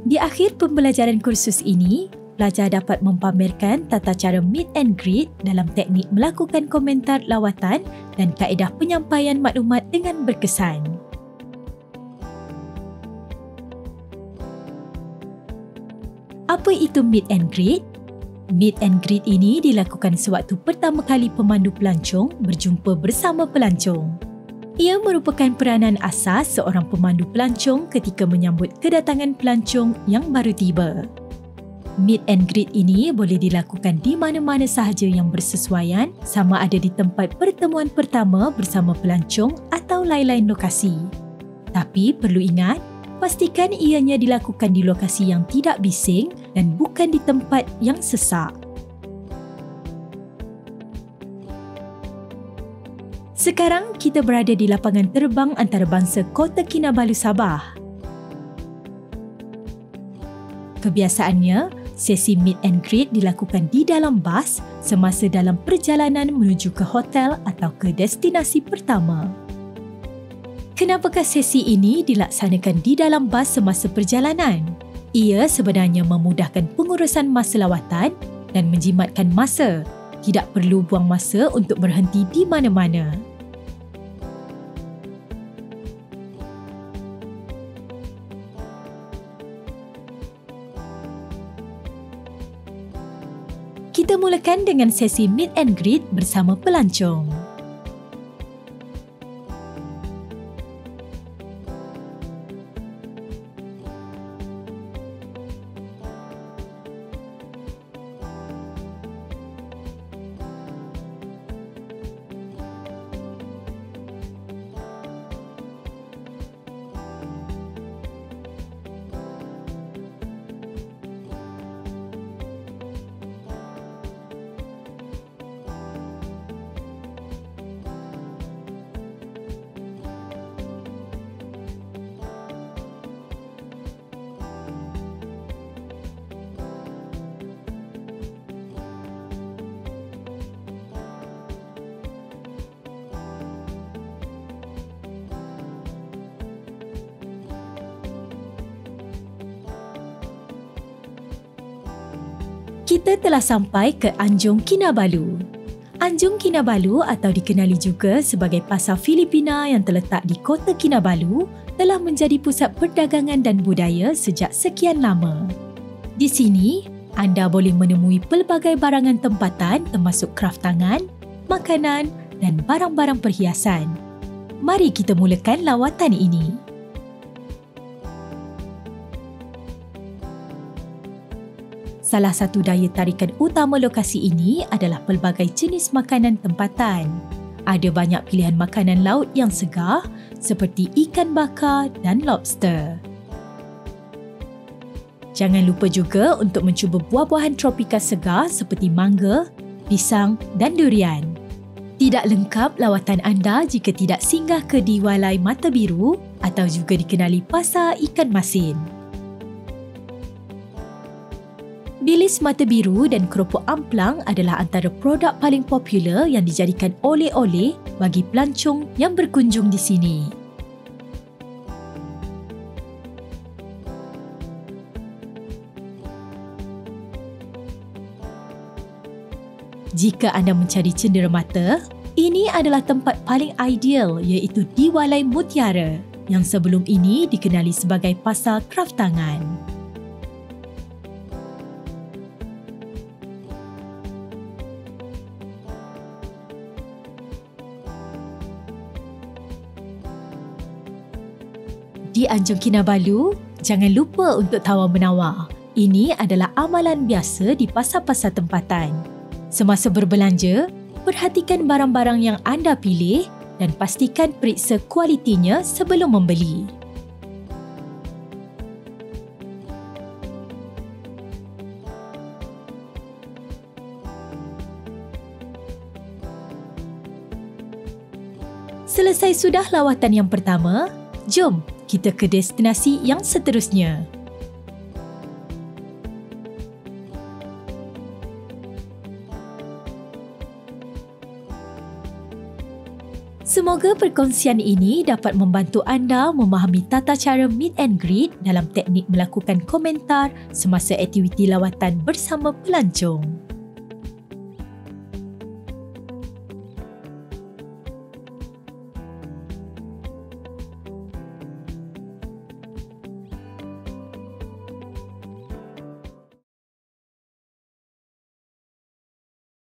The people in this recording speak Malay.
Di akhir pembelajaran kursus ini, pelajar dapat mempamerkan tata cara meet and greet dalam teknik melakukan komentar lawatan dan kaedah penyampaian maklumat dengan berkesan. Apa itu meet and greet? Meet and greet ini dilakukan sewaktu pertama kali pemandu pelancong berjumpa bersama pelancong. Ia merupakan peranan asas seorang pemandu pelancong ketika menyambut kedatangan pelancong yang baru tiba. Meet and greet ini boleh dilakukan di mana-mana sahaja yang bersesuaian, sama ada di tempat pertemuan pertama bersama pelancong atau lain-lain lokasi. Tapi perlu ingat, pastikan ianya dilakukan di lokasi yang tidak bising dan bukan di tempat yang sesak. Sekarang kita berada di lapangan terbang antarabangsa Kota Kinabalu, Sabah. Kebiasaannya, sesi meet and greet dilakukan di dalam bas semasa dalam perjalanan menuju ke hotel atau ke destinasi pertama. Kenapakah sesi ini dilaksanakan di dalam bas semasa perjalanan? Ia sebenarnya memudahkan pengurusan masa lawatan dan menjimatkan masa. Tidak perlu buang masa untuk berhenti di mana-mana. Kita mulakan dengan sesi meet and greet bersama pelancong. Kita telah sampai ke Anjung Kinabalu. Anjung Kinabalu atau dikenali juga sebagai Pasar Filipina yang terletak di Kota Kinabalu telah menjadi pusat perdagangan dan budaya sejak sekian lama. Di sini, anda boleh menemui pelbagai barangan tempatan termasuk kraft tangan, makanan dan barang-barang perhiasan. Mari kita mulakan lawatan ini. Salah satu daya tarikan utama lokasi ini adalah pelbagai jenis makanan tempatan. Ada banyak pilihan makanan laut yang segar seperti ikan bakar dan lobster. Jangan lupa juga untuk mencuba buah-buahan tropika segar seperti mangga, pisang dan durian. Tidak lengkap lawatan anda jika tidak singgah ke Diwalai Mata Biru atau juga dikenali Pasar Ikan Masin. Bilis mata biru dan keropok amplang adalah antara produk paling popular yang dijadikan oleh-oleh bagi pelancong yang berkunjung di sini. Jika anda mencari cenderamata, ini adalah tempat paling ideal iaitu Diwalai Mutiara yang sebelum ini dikenali sebagai Pasar Kraft Tangan. Di Anjung Kinabalu, jangan lupa untuk tawar-menawar. Ini adalah amalan biasa di pasar-pasar tempatan. Semasa berbelanja, perhatikan barang-barang yang anda pilih dan pastikan periksa kualitinya sebelum membeli. Selesai sudah lawatan yang pertama, jom kita ke destinasi yang seterusnya. Semoga perkongsian ini dapat membantu anda memahami tata cara meet and greet dalam teknik melakukan komentar semasa aktiviti lawatan bersama pelancong.